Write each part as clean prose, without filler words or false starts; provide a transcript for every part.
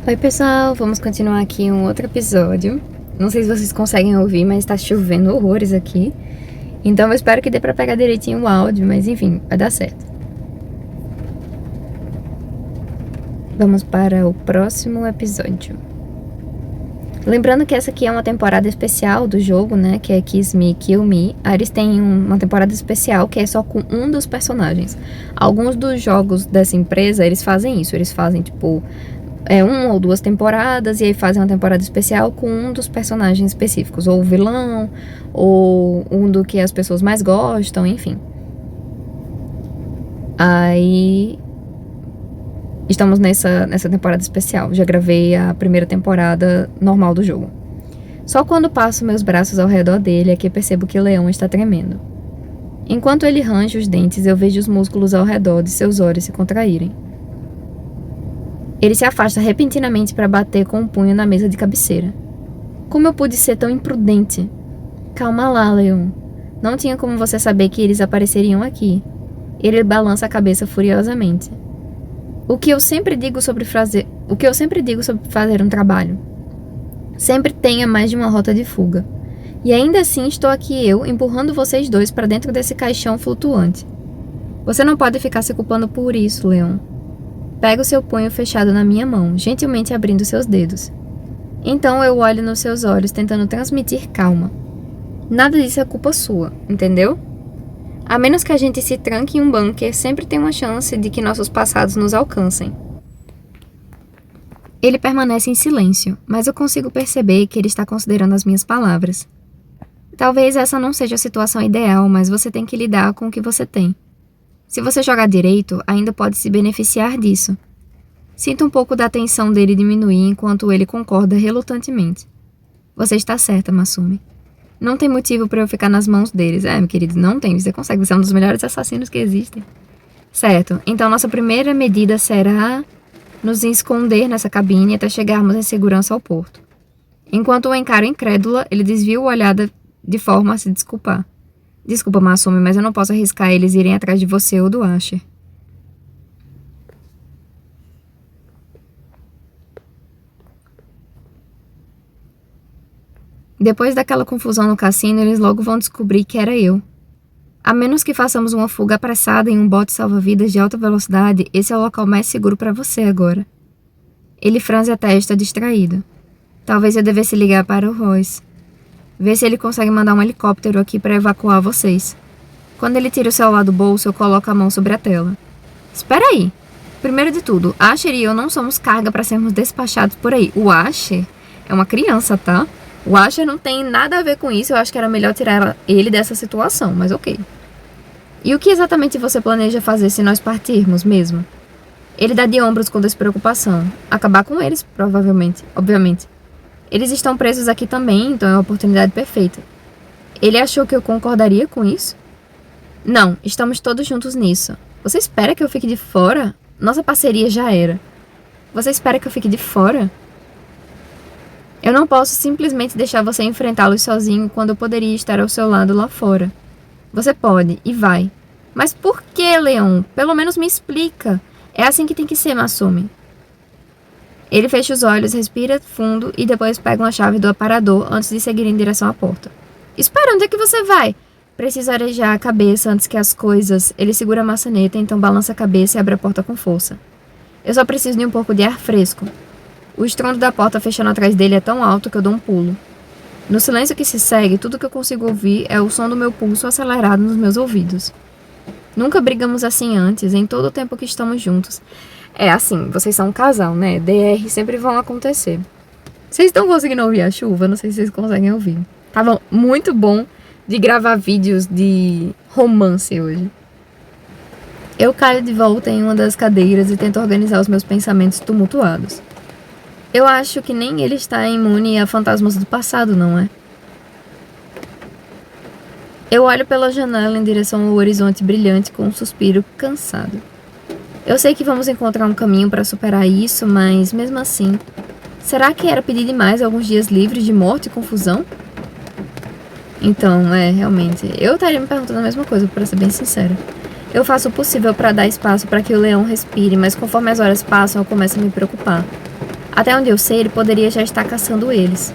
Oi pessoal, vamos continuar aqui um outro episódio. Não sei se vocês conseguem ouvir, mas tá chovendo horrores aqui. Então eu espero que dê pra pegar direitinho o áudio, mas enfim, vai dar certo. Vamos para o próximo episódio. Lembrando que essa aqui é uma temporada especial do jogo, né, que é Kiss Me, Kill Me. Aí eles têm uma temporada especial que é só com um dos personagens. Alguns dos jogos dessa empresa, eles fazem isso, eles fazem tipo... uma ou duas temporadas, e aí fazem uma temporada especial com um dos personagens específicos, ou o vilão, ou um do que as pessoas mais gostam, enfim. Aí estamos nessa temporada especial. Já gravei a primeira temporada normal do jogo. Só quando passo meus braços ao redor dele é que percebo que o leão está tremendo. Enquanto ele range os dentes, eu vejo os músculos ao redor de seus olhos se contraírem. Ele se afasta repentinamente para bater com o punho na mesa de cabeceira. Como eu pude ser tão imprudente? Calma lá, Leon. Não tinha como você saber que eles apareceriam aqui. Ele balança a cabeça furiosamente. O que eu sempre digo sobre fazer um trabalho. Sempre tenha mais de uma rota de fuga. E ainda assim estou aqui eu, empurrando vocês dois para dentro desse caixão flutuante. Você não pode ficar se culpando por isso, Leon. Pega o seu punho fechado na minha mão, gentilmente abrindo seus dedos. Então eu olho nos seus olhos, tentando transmitir calma. Nada disso é culpa sua, entendeu? A menos que a gente se tranque em um bunker, sempre tem uma chance de que nossos passados nos alcancem. Ele permanece em silêncio, mas eu consigo perceber que ele está considerando as minhas palavras. Talvez essa não seja a situação ideal, mas você tem que lidar com o que você tem. Se você jogar direito, ainda pode se beneficiar disso. Sinto um pouco da atenção dele diminuir enquanto ele concorda relutantemente. Você está certa, Masumi. Não tem motivo para eu ficar nas mãos deles. Meu querido, não tem. Você consegue. Você é um dos melhores assassinos que existem. Certo. Então nossa primeira medida será nos esconder nessa cabine até chegarmos em segurança ao porto. Enquanto o encaro incrédula, ele desvia o olhar de forma a se desculpar. Desculpa, Masumi, mas eu não posso arriscar eles irem atrás de você ou do Asher. Depois daquela confusão no cassino, eles logo vão descobrir que era eu. A menos que façamos uma fuga apressada em um bote salva-vidas de alta velocidade, esse é o local mais seguro para você agora. Ele franze a testa distraído. Talvez eu devesse ligar para o Royce. Ver se ele consegue mandar um helicóptero aqui para evacuar vocês. Quando ele tira o celular do bolso, eu coloco a mão sobre a tela. Espera aí. Primeiro de tudo, Asher e eu não somos carga para sermos despachados por aí. O Asher é uma criança, tá? O Asher não tem nada a ver com isso. Eu acho que era melhor tirar ele dessa situação, mas ok. E o que exatamente você planeja fazer se nós partirmos mesmo? Ele dá de ombros com despreocupação. Acabar com eles, provavelmente, obviamente. Eles estão presos aqui também, então é uma oportunidade perfeita. Ele achou que eu concordaria com isso? Não, estamos todos juntos nisso. Você espera que eu fique de fora? Nossa parceria já era. Você espera que eu fique de fora? Eu não posso simplesmente deixar você enfrentá-los sozinho quando eu poderia estar ao seu lado lá fora. Você pode, e vai. Mas por que, Leon? Pelo menos me explica. É assim que tem que ser, Masumi. Ele fecha os olhos, respira fundo e depois pega uma chave do aparador antes de seguir em direção à porta. Espera, onde é que você vai? Preciso arejar a cabeça antes que as coisas... Ele segura a maçaneta, então balança a cabeça e abre a porta com força. Eu só preciso de um pouco de ar fresco. O estrondo da porta fechando atrás dele é tão alto que eu dou um pulo. No silêncio que se segue, tudo que eu consigo ouvir é o som do meu pulso acelerado nos meus ouvidos. Nunca brigamos assim antes, em todo o tempo que estamos juntos. É assim, vocês são um casal, né? DR sempre vão acontecer. Vocês estão conseguindo ouvir a chuva? Não sei se vocês conseguem ouvir. Tava muito bom de gravar vídeos de romance hoje. Eu caio de volta em uma das cadeiras e tento organizar os meus pensamentos tumultuados. Eu acho que nem ele está imune a fantasmas do passado, não é? Eu olho pela janela em direção ao horizonte brilhante com um suspiro cansado. Eu sei que vamos encontrar um caminho para superar isso, mas mesmo assim, será que era pedir demais alguns dias livres de morte e confusão? Então, realmente, eu estaria me perguntando a mesma coisa, para ser bem sincera. Eu faço o possível para dar espaço para que o leão respire, mas conforme as horas passam, eu começo a me preocupar. Até onde eu sei, ele poderia já estar caçando eles.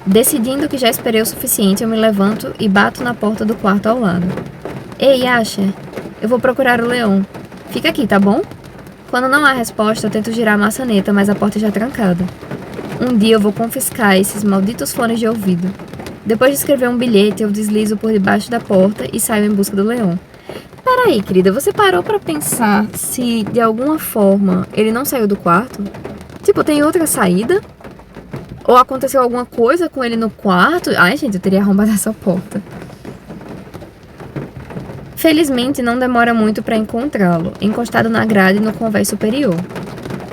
Decidindo que já esperei o suficiente, eu me levanto e bato na porta do quarto ao lado. Ei, Asher, eu vou procurar o leão. Fica aqui, tá bom? Quando não há resposta, eu tento girar a maçaneta, mas a porta já é trancada. Um dia eu vou confiscar esses malditos fones de ouvido. Depois de escrever um bilhete, eu deslizo por debaixo da porta e saio em busca do leão. Peraí, querida, você parou pra pensar se, de alguma forma, ele não saiu do quarto? Tipo, tem outra saída? Ou aconteceu alguma coisa com ele no quarto? Ai, gente, eu teria arrombado essa porta. Felizmente, não demora muito para encontrá-lo, encostado na grade no convés superior.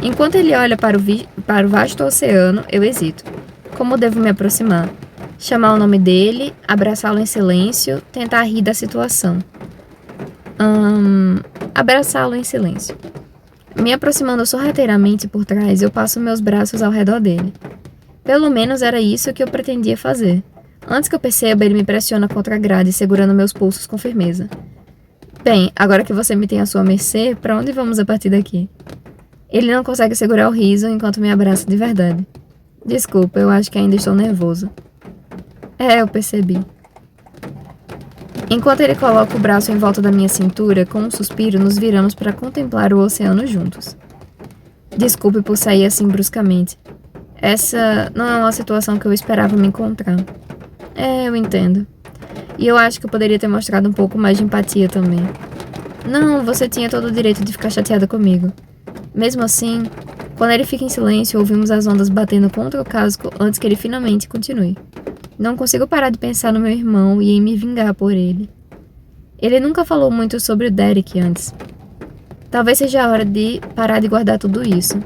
Enquanto ele olha para o vasto oceano, eu hesito. Como devo me aproximar? Chamar o nome dele, abraçá-lo em silêncio, tentar rir da situação. Abraçá-lo em silêncio. Me aproximando sorrateiramente por trás, eu passo meus braços ao redor dele. Pelo menos era isso que eu pretendia fazer. Antes que eu perceba, ele me pressiona contra a grade, segurando meus pulsos com firmeza. Bem, agora que você me tem à sua mercê, pra onde vamos a partir daqui? Ele não consegue segurar o riso enquanto me abraça de verdade. Desculpa, eu acho que ainda estou nervoso. Eu percebi. Enquanto ele coloca o braço em volta da minha cintura, com um suspiro, nos viramos para contemplar o oceano juntos. Desculpe por sair assim bruscamente. Essa não é uma situação que eu esperava me encontrar. Eu entendo. E eu acho que eu poderia ter mostrado um pouco mais de empatia também. Não, você tinha todo o direito de ficar chateada comigo. Mesmo assim, quando ele fica em silêncio, ouvimos as ondas batendo contra o casco antes que ele finalmente continue. Não consigo parar de pensar no meu irmão e em me vingar por ele. Ele nunca falou muito sobre o Derek antes. Talvez seja a hora de parar de guardar tudo isso.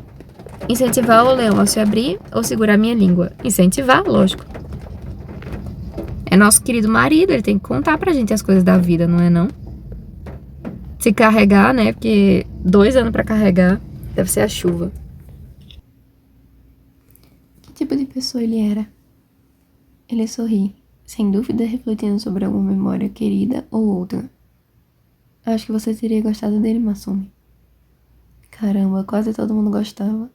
Incentivar o leão a se abrir ou segurar minha língua? Incentivar, lógico. É nosso querido marido, ele tem que contar pra gente as coisas da vida, não é não? Se carregar, né? Porque 2 anos pra carregar deve ser a chuva. Que tipo de pessoa ele era? Ele sorri, sem dúvida refletindo sobre alguma memória querida ou outra. Acho que você teria gostado dele, Masumi. Caramba, quase todo mundo gostava.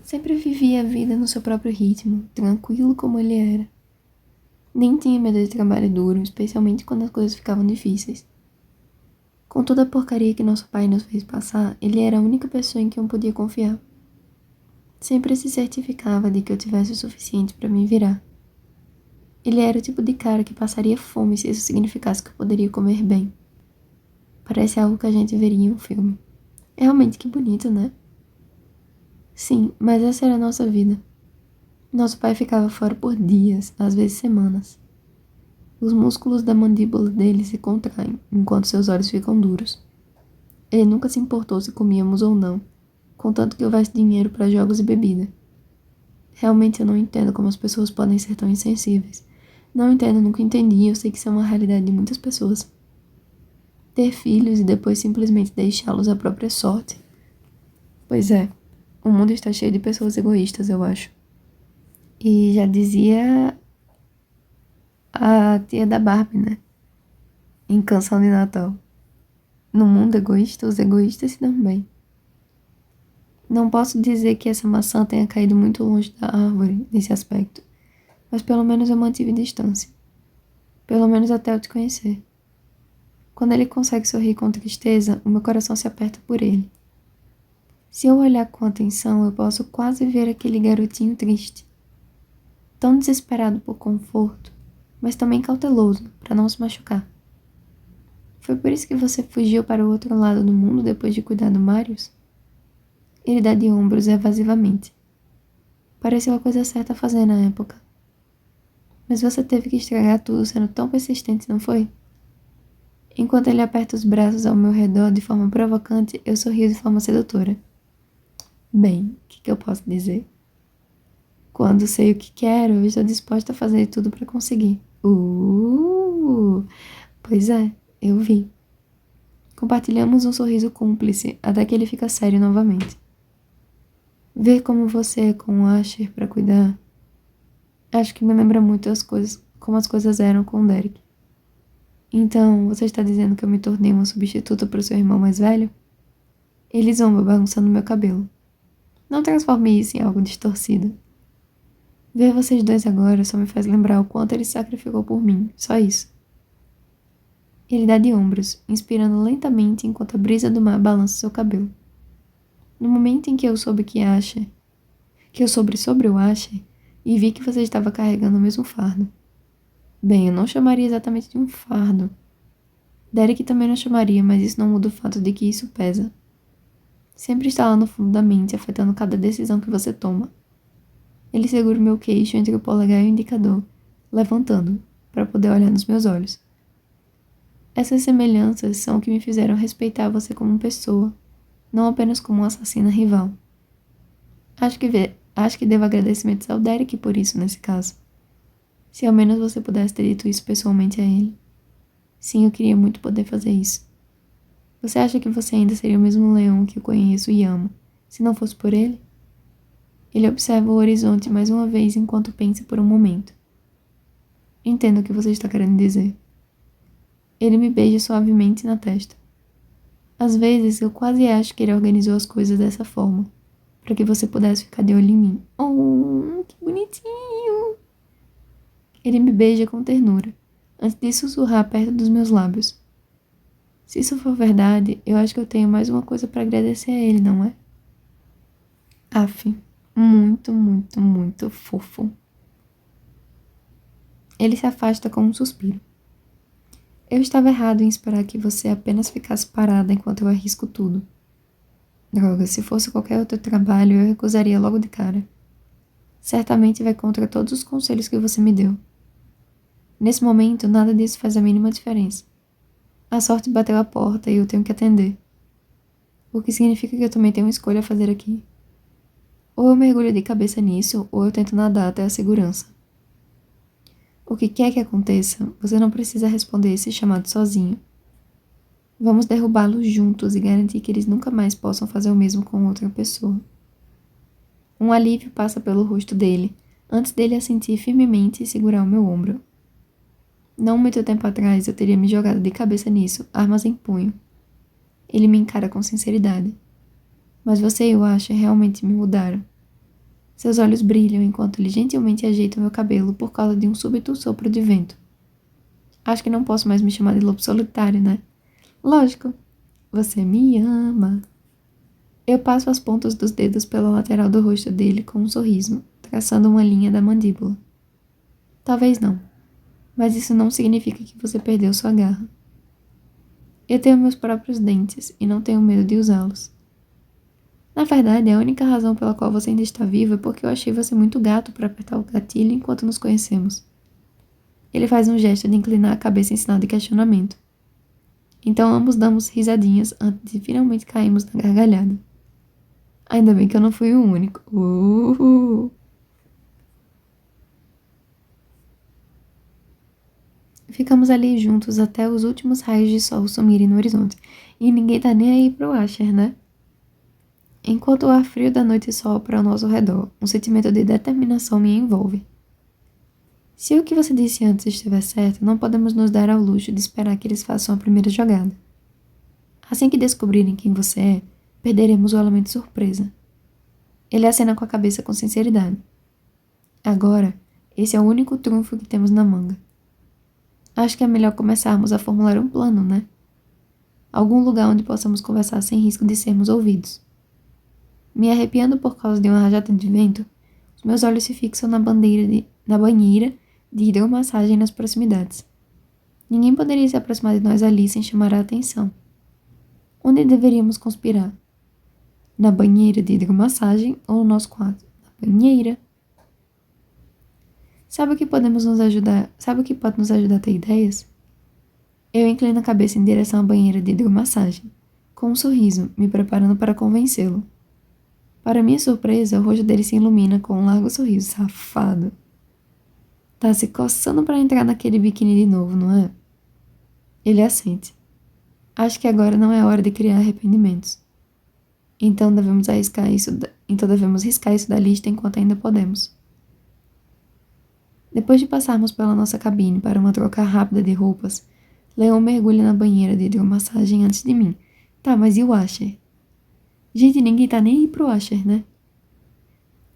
Sempre vivia a vida no seu próprio ritmo, tranquilo como ele era. Nem tinha medo de trabalho duro, especialmente quando as coisas ficavam difíceis. Com toda a porcaria que nosso pai nos fez passar, ele era a única pessoa em quem eu podia confiar. Sempre se certificava de que eu tivesse o suficiente para me virar. Ele era o tipo de cara que passaria fome se isso significasse que eu poderia comer bem. Parece algo que a gente veria em um filme. Realmente que bonito, né? Sim, mas essa era a nossa vida. Nosso pai ficava fora por dias, às vezes semanas. Os músculos da mandíbula dele se contraem, enquanto seus olhos ficam duros. Ele nunca se importou se comíamos ou não, contanto que houvesse dinheiro para jogos e bebida. Realmente eu não entendo como as pessoas podem ser tão insensíveis. Não entendo, nunca entendi, eu sei que isso é uma realidade de muitas pessoas. Ter filhos e depois simplesmente deixá-los à própria sorte. Pois é, o mundo está cheio de pessoas egoístas, eu acho. E já dizia a tia da Barbie, né? Em Canção de Natal. No mundo egoísta, os egoístas se dão bem. Não posso dizer que essa maçã tenha caído muito longe da árvore, nesse aspecto. Mas pelo menos eu mantive distância. Pelo menos até eu te conhecer. Quando ele consegue sorrir com tristeza, o meu coração se aperta por ele. Se eu olhar com atenção, eu posso quase ver aquele garotinho triste. Tão desesperado por conforto, mas também cauteloso, para não se machucar. Foi por isso que você fugiu para o outro lado do mundo depois de cuidar do Marius? Ele dá de ombros evasivamente. Pareceu a coisa certa a fazer na época. Mas você teve que estragar tudo sendo tão persistente, não foi? Enquanto ele aperta os braços ao meu redor de forma provocante, eu sorrio de forma sedutora. Bem, o que eu posso dizer? Quando sei o que quero, eu estou disposta a fazer tudo para conseguir. Pois é, eu vi. Compartilhamos um sorriso cúmplice até que ele fica sério novamente. Ver como você é com o Asher para cuidar, acho que me lembra muito como as coisas eram com o Derek. Então, você está dizendo que eu me tornei uma substituta para o seu irmão mais velho? Ele zomba bagunçando meu cabelo. Não transforme isso em algo distorcido. Ver vocês dois agora só me faz lembrar o quanto ele se sacrificou por mim, só isso. Ele dá de ombros, inspirando lentamente enquanto a brisa do mar balança seu cabelo. No momento em que eu soube sobre o Asher, e vi que você estava carregando o mesmo fardo. Bem, eu não chamaria exatamente de um fardo. Derek também não chamaria, mas isso não muda o fato de que isso pesa. Sempre está lá no fundo da mente, afetando cada decisão que você toma. Ele segura o meu queixo entre o polegar e o indicador, levantando, para poder olhar nos meus olhos. Essas semelhanças são o que me fizeram respeitar você como pessoa, não apenas como uma assassina rival. Acho que devo agradecimentos ao Derek por isso nesse caso. Se ao menos você pudesse ter dito isso pessoalmente a ele. Sim, eu queria muito poder fazer isso. Você acha que você ainda seria o mesmo leão que eu conheço e amo, se não fosse por ele? Ele observa o horizonte mais uma vez enquanto pensa por um momento. Entendo o que você está querendo dizer. Ele me beija suavemente na testa. Às vezes, eu quase acho que ele organizou as coisas dessa forma, para que você pudesse ficar de olho em mim. Oh, que bonitinho! Ele me beija com ternura, antes de sussurrar perto dos meus lábios. Se isso for verdade, eu acho que eu tenho mais uma coisa para agradecer a ele, não é? Aff, muito, muito, muito fofo. Ele se afasta com um suspiro. Eu estava errado em esperar que você apenas ficasse parada enquanto eu arrisco tudo. Droga, se fosse qualquer outro trabalho, eu recusaria logo de cara. Certamente vai contra todos os conselhos que você me deu. Nesse momento, nada disso faz a mínima diferença. A sorte bateu a porta e eu tenho que atender. O que significa que eu também tenho uma escolha a fazer aqui. Ou eu mergulho de cabeça nisso, ou eu tento nadar até a segurança. O que quer que aconteça, você não precisa responder esse chamado sozinho. Vamos derrubá-los juntos e garantir que eles nunca mais possam fazer o mesmo com outra pessoa. Um alívio passa pelo rosto dele, antes dele assentir firmemente e segurar o meu ombro. Não muito tempo atrás eu teria me jogado de cabeça nisso, armas em punho. Ele me encara com sinceridade. Mas você e o Asher realmente me mudaram. Seus olhos brilham enquanto ele gentilmente ajeita o meu cabelo por causa de um súbito sopro de vento. Acho que não posso mais me chamar de lobo solitário, né? Lógico. Você me ama. Eu passo as pontas dos dedos pela lateral do rosto dele com um sorriso, traçando uma linha da mandíbula. Talvez não, mas isso não significa que você perdeu sua garra. Eu tenho meus próprios dentes e não tenho medo de usá-los. Na verdade, a única razão pela qual você ainda está vivo é porque eu achei você muito gato para apertar o gatilho enquanto nos conhecemos. Ele faz um gesto de inclinar a cabeça em sinal de questionamento. Então ambos damos risadinhas antes de finalmente cairmos na gargalhada. Ainda bem que eu não fui o único. Ficamos ali juntos até os últimos raios de sol sumirem no horizonte. E ninguém tá nem aí pro Asher, né? Enquanto o ar frio da noite sopra ao nosso redor, um sentimento de determinação me envolve. Se o que você disse antes estiver certo, não podemos nos dar ao luxo de esperar que eles façam a primeira jogada. Assim que descobrirem quem você é, perderemos o elemento surpresa. Ele acena com a cabeça com sinceridade. Agora, esse é o único trunfo que temos na manga. Acho que é melhor começarmos a formular um plano, né? Algum lugar onde possamos conversar sem risco de sermos ouvidos. Me arrepiando por causa de uma rajada de vento, os meus olhos se fixam na banheira de hidromassagem nas proximidades. Ninguém poderia se aproximar de nós ali sem chamar a atenção. Onde deveríamos conspirar? Na banheira de hidromassagem ou no nosso quarto? Na banheira. Sabe o que pode nos ajudar a ter ideias? Eu inclino a cabeça em direção à banheira de hidromassagem, com um sorriso, me preparando para convencê-lo. Para minha surpresa, o rosto dele se ilumina com um largo sorriso safado. Tá se coçando para entrar naquele biquíni de novo, não é? Ele assente. Acho que agora não é hora de criar arrependimentos. Então devemos riscar isso da lista enquanto ainda podemos. Depois de passarmos pela nossa cabine para uma troca rápida de roupas, Leon mergulha na banheira de hidromassagem antes de mim. Tá, mas e o Asher? Gente, ninguém tá nem aí pro Asher, né?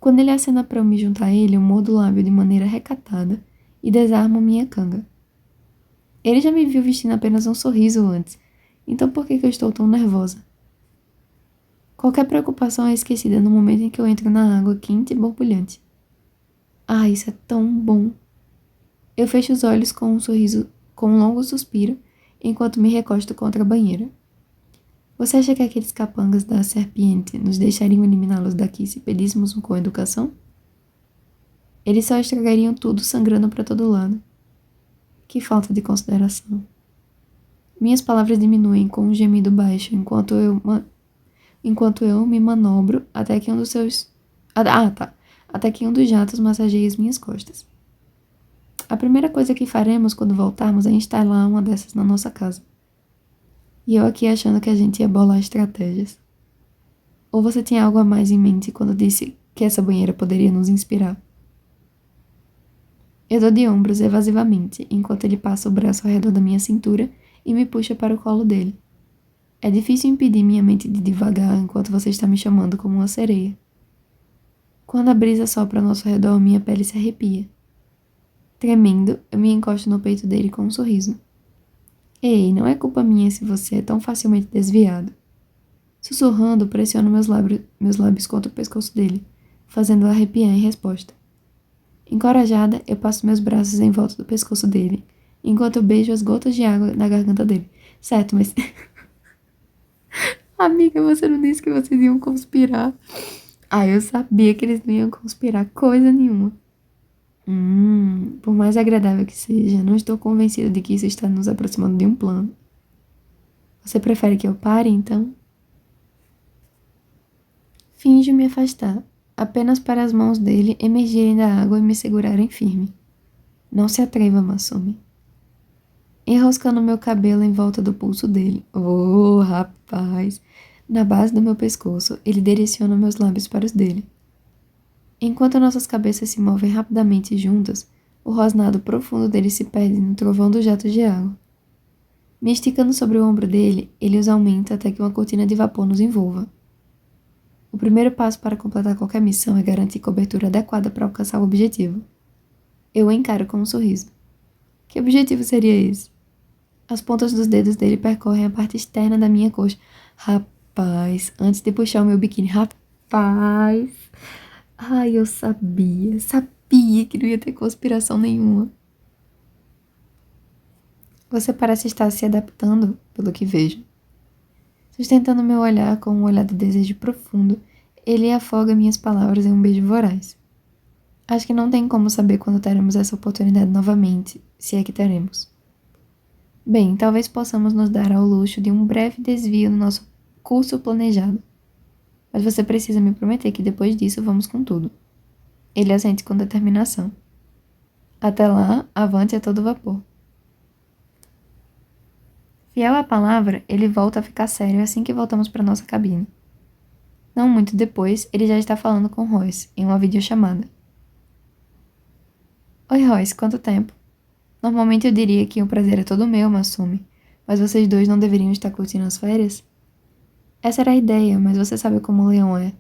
Quando ele acena para eu me juntar a ele, eu mordo o lábio de maneira recatada e desarmo minha canga. Ele já me viu vestindo apenas um sorriso antes, então por que eu estou tão nervosa? Qualquer preocupação é esquecida no momento em que eu entro na água quente e borbulhante. Ah, isso é tão bom! Eu fecho os olhos com um sorriso, com um longo suspiro, enquanto me recosto contra a banheira. Você acha que aqueles capangas da serpiente nos deixariam eliminá-los daqui se pedíssemos com educação? Eles só estragariam tudo sangrando para todo lado. Que falta de consideração. Minhas palavras diminuem com um gemido baixo enquanto eu me manobro até que um dos seus... Até que um dos jatos massageie as minhas costas. A primeira coisa que faremos quando voltarmos é instalar uma dessas na nossa casa. E eu aqui achando que a gente ia bolar estratégias. Ou você tinha algo a mais em mente quando disse que essa banheira poderia nos inspirar? Eu dou de ombros evasivamente, enquanto ele passa o braço ao redor da minha cintura e me puxa para o colo dele. É difícil impedir minha mente de divagar enquanto você está me chamando como uma sereia. Quando a brisa sopra ao nosso redor, minha pele se arrepia. Tremendo, eu me encosto no peito dele com um sorriso. Ei, não é culpa minha se você é tão facilmente desviado. Sussurrando, pressiono meus lábios contra o pescoço dele, fazendo-o arrepiar em resposta. Encorajada, eu passo meus braços em volta do pescoço dele, enquanto eu beijo as gotas de água na garganta dele. Certo, mas... Amiga, você não disse que vocês iam conspirar. Ah, eu sabia que eles não iam conspirar coisa nenhuma. Por mais agradável que seja, não estou convencida de que isso está nos aproximando de um plano. Você prefere que eu pare, então? Finjo me afastar, apenas para as mãos dele emergirem da água e me segurarem firme. Não se atreva, Masumi. Enroscando meu cabelo em volta do pulso dele. Oh, rapaz! Na base do meu pescoço, ele direciona meus lábios para os dele. Enquanto nossas cabeças se movem rapidamente juntas, o rosnado profundo dele se perde no trovão do jato de água. Me esticando sobre o ombro dele, ele os aumenta até que uma cortina de vapor nos envolva. O primeiro passo para completar qualquer missão é garantir cobertura adequada para alcançar o objetivo. Eu o encaro com um sorriso. Que objetivo seria esse? As pontas dos dedos dele percorrem a parte externa da minha coxa. Rapaz, antes de puxar o meu biquíni, rapaz... Ai, eu sabia que não ia ter conspiração nenhuma. Você parece estar se adaptando, pelo que vejo. Sustentando meu olhar com um olhar de desejo profundo, ele afoga minhas palavras em um beijo voraz. Acho que não tem como saber quando teremos essa oportunidade novamente, se é que teremos. Bem, talvez possamos nos dar ao luxo de um breve desvio no nosso curso planejado. Mas você precisa me prometer que depois disso vamos com tudo. Ele assente com determinação. Até lá, avante a todo vapor. Fiel à palavra, ele volta a ficar sério assim que voltamos para nossa cabine. Não muito depois, ele já está falando com Royce, em uma videochamada. Oi, Royce, quanto tempo? Normalmente eu diria que o prazer é todo meu, Masumi, mas vocês dois não deveriam estar curtindo as férias? Essa era a ideia, mas você sabe como o leão é.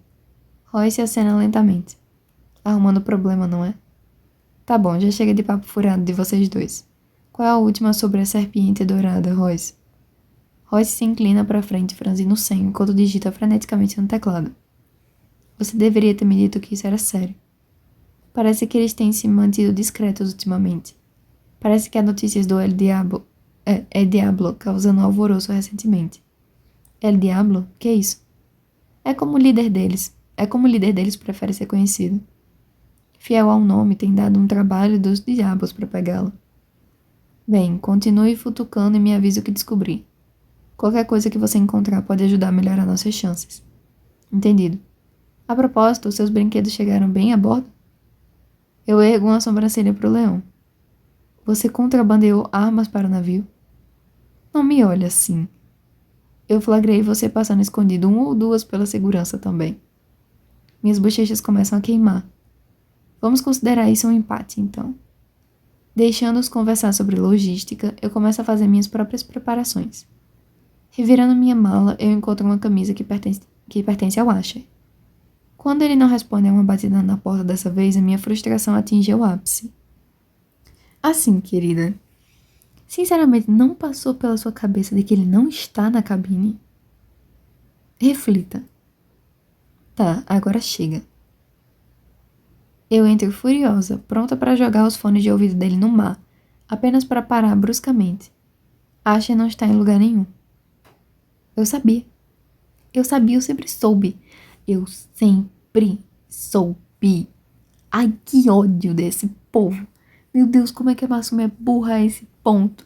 Royce acena lentamente. Arrumando problema, não é? Tá bom, já chega de papo furado de vocês dois. Qual é a última sobre a serpiente dourada, Royce? Royce se inclina para frente, franzindo o senho, enquanto digita freneticamente no teclado. Você deveria ter me dito que isso era sério. Parece que eles têm se mantido discretos ultimamente. Parece que há notícias do El Diablo causando alvoroço recentemente. El Diablo? Que é isso? É como o líder deles prefere ser conhecido. Fiel ao nome, tem dado um trabalho dos diabos para pegá-lo. Bem, continue futucando e me avise o que descobrir. Qualquer coisa que você encontrar pode ajudar a melhorar nossas chances. Entendido. A propósito, os seus brinquedos chegaram bem a bordo? Eu ergo uma sobrancelha para o leão. Você contrabandeou armas para o navio? Não me olhe assim. Eu flagrei você passando escondido 1 ou 2 pela segurança também. Minhas bochechas começam a queimar. Vamos considerar isso um empate, então. Deixando-os conversar sobre logística, eu começo a fazer minhas próprias preparações. Revirando minha mala, eu encontro uma camisa que pertence ao Asher. Quando ele não responde a uma batida na porta dessa vez, a minha frustração atinge o ápice. Assim, querida, sinceramente, não passou pela sua cabeça de que ele não está na cabine? Reflita. Tá, agora chega. Eu entro furiosa, pronta para jogar os fones de ouvido dele no mar, apenas para parar bruscamente. Asher não está em lugar nenhum. Eu sabia. Eu sempre soube. Eu sempre soube. Ai, que ódio desse povo. Meu Deus, como é que a Masumi é burra a esse ponto?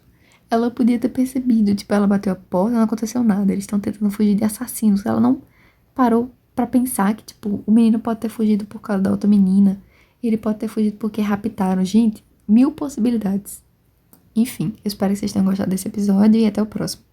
Ela podia ter percebido, tipo, ela bateu a porta, não aconteceu nada. Eles estão tentando fugir de assassinos. Ela não parou pra pensar que, tipo, o menino pode ter fugido por causa da outra menina. Ele pode ter fugido porque raptaram. Gente, 1000 possibilidades. Enfim, eu espero que vocês tenham gostado desse episódio e até o próximo.